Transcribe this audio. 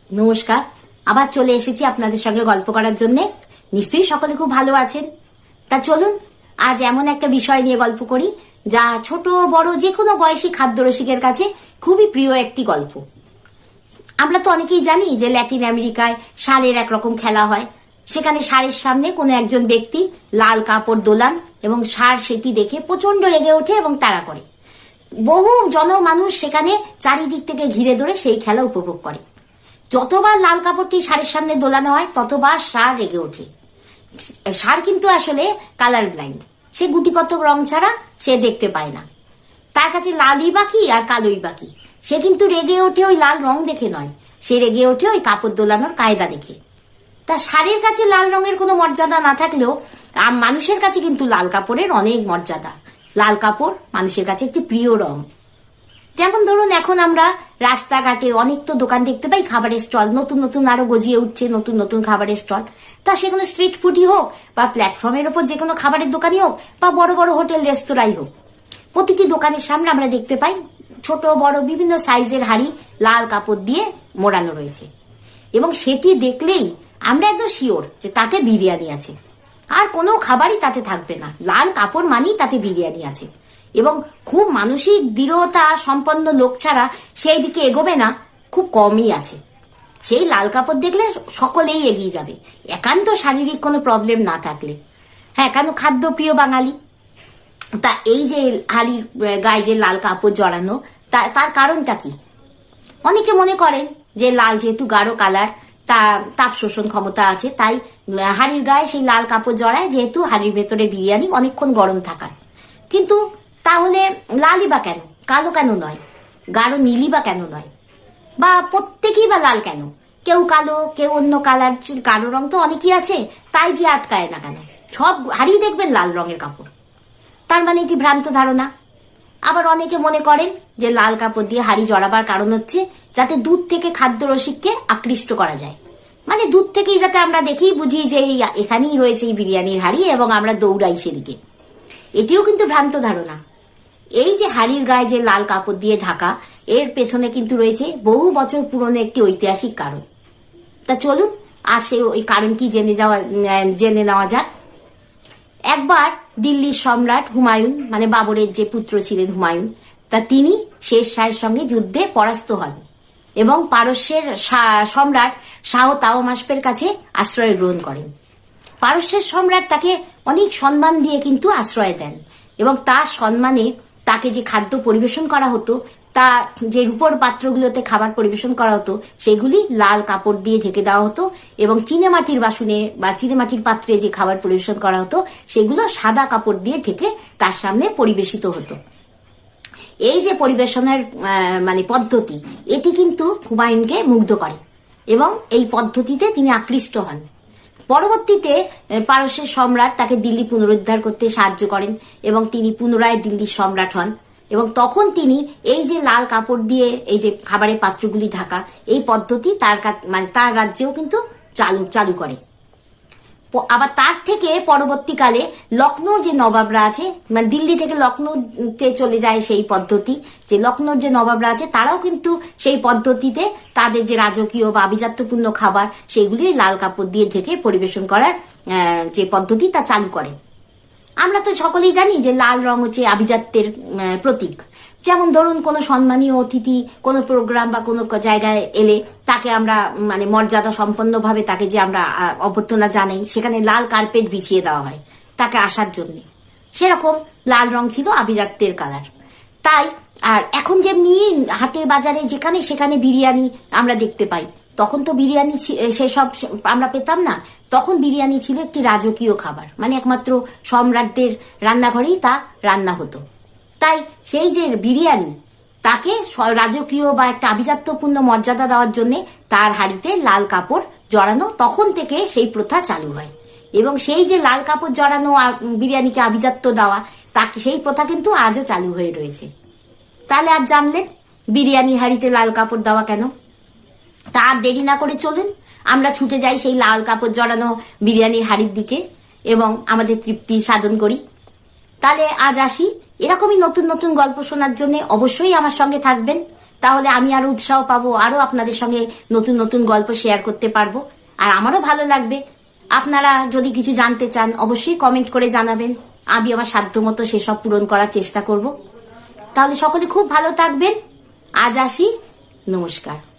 নমস্কার, আবার চলে এসেছি আপনাদের সঙ্গে গল্প করার জন্য। নিশ্চয়ই সকলে খুব ভালো আছেন। তা চলুন আজ এমন একটা বিষয় নিয়ে গল্প করি যা ছোট বড় যে কোনো বয়সী খাদ্য রসিকের কাছে খুবই প্রিয় একটি গল্প। আমরা তো অনেকেই জানি যে ল্যাটিন আমেরিকায় ষাঁড়ের একরকম খেলা হয়। সেখানে ষাঁড়ের সামনে কোনো একজন ব্যক্তি লাল কাপড় দোলান এবং ষাঁড় সেটি দেখে প্রচন্ড রেগে ওঠে এবং তাড়া করে। বহু জনমানুষ সেখানে চারিদিক থেকে ঘিরে ধরে সেই খেলা উপভোগ করে। যতবার লাল কাপড়টি ষাঁড়ের সামনে দোলানো হয় ততবার ষাঁড় রেগে ওঠে। ষাঁড় কিন্তু আসলে কালার ব্লাইন্ড, সে গুটি কতক রং ছাড়া সে দেখতে পায় না। তার কাছে লালই বাকি আর কালোই বাকি। সে কিন্তু রেগে ওঠে ওই লাল রং দেখে নয়, সে রেগে ওঠে ওই কাপড় দোলানোর কায়দা দেখে। তা ষাঁড়ের কাছে লাল রঙের কোনো মর্যাদা না থাকলেও মানুষের কাছে কিন্তু লাল কাপড়ের অনেক মর্যাদা। লাল কাপড় মানুষের কাছে একটি প্রিয় রং। যেমন ধরুন এখন আমরা রাস্তাঘাটে অনেক তো দোকান দেখতে পাই, খাবারের স্টল নতুন নতুন আরো গজিয়ে উঠছে, নতুন নতুন খাবারের স্টল। তা সে কোনো স্ট্রিট ফুডই হোক বা প্ল্যাটফর্মের ওপর যে কোনো খাবারের দোকানই হোক বা বড় বড় হোটেল রেস্তোরাঁই হোক, প্রতিটি দোকানের সামনে আমরা দেখতে পাই ছোট বড় বিভিন্ন সাইজের হাঁড়ি লাল কাপড় দিয়ে মোড়ানো রয়েছে। এবং সেটি দেখলেই আমরা একদম শিওর যে তাতে বিরিয়ানি আছে, আর কোনো খাবারই তাতে থাকবে না। লাল কাপড় মানেই তাতে বিরিয়ানি আছে। এবং খুব মানসিক দৃঢ়তা সম্পন্ন লোক ছাড়া সেই দিকে এগোবে না খুব কমই আছে। সেই লাল কাপড় দেখলে সকলেই এগিয়ে যাবে, একান্ত শারীরিক কোনো প্রবলেম না থাকলে। হ্যাঁ, কেন খাদ্য প্রিয় বাঙালি। তা এই যে হাড়ির গায়ে যে লাল কাপড় জড়ানো, তার কারণটা কি? অনেকে মনে করেন যে লাল যেহেতু গাঢ় কালার, তা তাপ শোষণ ক্ষমতা আছে, তাই হাড়ির গায়ে সেই লাল কাপড় জড়ায়, যেহেতু হাড়ির ভেতরে বিরিয়ানি অনেকক্ষণ গরম থাকায়। কিন্তু তাহলে লালই বা কেন, কালো কেন নয়? গাঢ় নীলই বা কেন নয়? বা প্রত্যেকেই বা লাল কেন? কেউ কালো, কেউ অন্য কালার। কালো রং তো অনেকই আছে, তাই দিয়ে আটকায় না কেন? সব হাড়ি দেখবেন লাল রঙের কাপড়। তার মানে এটি ভ্রান্ত ধারণা। আবার অনেকে মনে করেন যে লাল কাপড় দিয়ে হাড়ি জড়াবার কারণ হচ্ছে যাতে দূর থেকে খাদ্য রসিককে আকৃষ্ট করা যায়। মানে দূর থেকেই যাতে আমরা দেখেই বুঝি যে এখানেই রয়েছে এই বিরিয়ানির হাড়ি এবং আমরা দৌড়াই সেদিকে। এটিও কিন্তু ভ্রান্ত ধারণা। এই যে হাড়ির গায়ে যে লাল কাপড় দিয়ে ঢাকা, এর পেছনে কিন্তু রয়েছে বহু বছর পুরনো একটি ঐতিহাসিক কারণ। তা চলুন আজ সেই ওই কারণ কি জেনে নেওয়া যাক। একবার দিল্লির সম্রাট হুমায়ুন, মানে বাবরের যে পুত্র ছিলেন হুমায়ুন, তা তিনি শের শাহের সঙ্গে যুদ্ধে পরাস্ত হন এবং পারস্যের সম্রাট শাহ তাওমাস্পের কাছে আশ্রয় গ্রহণ করেন। পারস্যের সম্রাট তাকে অনেক সম্মান দিয়ে কিন্তু আশ্রয় দেন এবং তার সম্মানে তাকে যে খাদ্য পরিবেশন করা হতো, তা যে রূপোর পাত্রগুলোতে খাবার পরিবেশন করা হতো সেগুলি লাল কাপড় দিয়ে ঢেকে দেওয়া হতো এবং চীনেমাটির বাসনে বা চীনেমাটির পাত্রে যে খাবার পরিবেশন করা হতো সেগুলো সাদা কাপড় দিয়ে ঢেকে তার সামনে পরিবেশিত হতো। এই যে পরিবেশনের মানে পদ্ধতি, এটি কিন্তু হুমায়ুনকে মুগ্ধ করে এবং এই পদ্ধতিতে তিনি আকৃষ্ট হন। পরবর্তীতে পারস্যের সম্রাট তাকে দিল্লি পুনরুদ্ধার করতে সাহায্য করেন এবং তিনি পুনরায় দিল্লির সম্রাট হন। এবং তখন তিনি এই যে লাল কাপড় দিয়ে এই যে খাবারের পাত্রগুলি ঢাকা, এই পদ্ধতি তার রাজ্যেও কিন্তু চালু করে। আবার তার থেকে পরবর্তীকালে লখনৌর যে নবাবরা আছে, মানে দিল্লি থেকে লখনৌতে চলে যায় সেই পদ্ধতি, যে লখনৌর যে নবাবরা আছে তারাও কিন্তু সেই পদ্ধতিতে তাদের যে রাজকীয় বা আভিজাত্যপূর্ণ খাবার সেগুলি লাল কাপড় দিয়ে ঢেকে পরিবেশন করার যে পদ্ধতি তা চালু করে। আমরা তো সকলেই জানি যে লাল রং হচ্ছে আভিজাত্যের প্রতীক। যেমন ধরুন কোনো সম্মানীয় অতিথি কোনো প্রোগ্রাম বা কোনো জায়গায় এলে তাকে আমরা মানে মর্যাদা সম্পন্নভাবে তাকে যে আমরা অভ্যর্থনা জানাই, সেখানে লাল কার্পেট বিছিয়ে দেওয়া হয় তাকে আসার জন্য। সেরকম লাল রং ছিল আভিজাত্যের কালার। তাই আর এখন যেমনি হাটে বাজারে যেখানে সেখানে বিরিয়ানি আমরা দেখতে পাই, তখন তো বিরিয়ানি সেসব আমরা পেতাম না। তখন বিরিয়ানি ছিল একটি রাজকীয় খাবার, মানে একমাত্র সম্রাটদের রান্নাঘরেই তা রান্না হতো। তাই সেই যে বিরিয়ানি, তাকে রাজকীয় বা একটা আভিজাত্যপূর্ণ মর্যাদা দেওয়ার জন্য তার হাঁড়িতে লাল কাপড় জড়ানো, তখন থেকে সেই প্রথা চালু হয়। এবং সেই যে লাল কাপড় জড়ানো বিরিয়ানিকে আভিজাত্য দেওয়া, তাকে সেই প্রথা কিন্তু আজও চালু হয়ে রয়েছে। তাহলে আজ জানলেন বিরিয়ানি হাঁড়িতে লাল কাপড় দেওয়া কেন। তা আর দেরি না করে চলুন আমরা ছুটে যাই সেই লাল কাপড় জড়ানো বিরিয়ানির হাঁড়ির দিকে এবং আমাদের তৃপ্তি সাধন করি। তাহলে আজ আসি। এরকমই নতুন নতুন গল্প শোনার জন্য অবশ্যই আমার সঙ্গে থাকবেন। তাহলে আমি আরো উৎসাহ পাবো, আরো আপনাদের সঙ্গে নতুন নতুন গল্প শেয়ার করতে পারবো। আর আমারও ভালো লাগবে। আপনারা যদি কিছু জানতে চান অবশ্যই কমেন্ট করে জানাবেন, আমি আমার সাধ্যমতো সেসব পূরণ করার চেষ্টা করব। তাহলে সকলে খুব ভালো থাকবেন। আজ আসি, নমস্কার।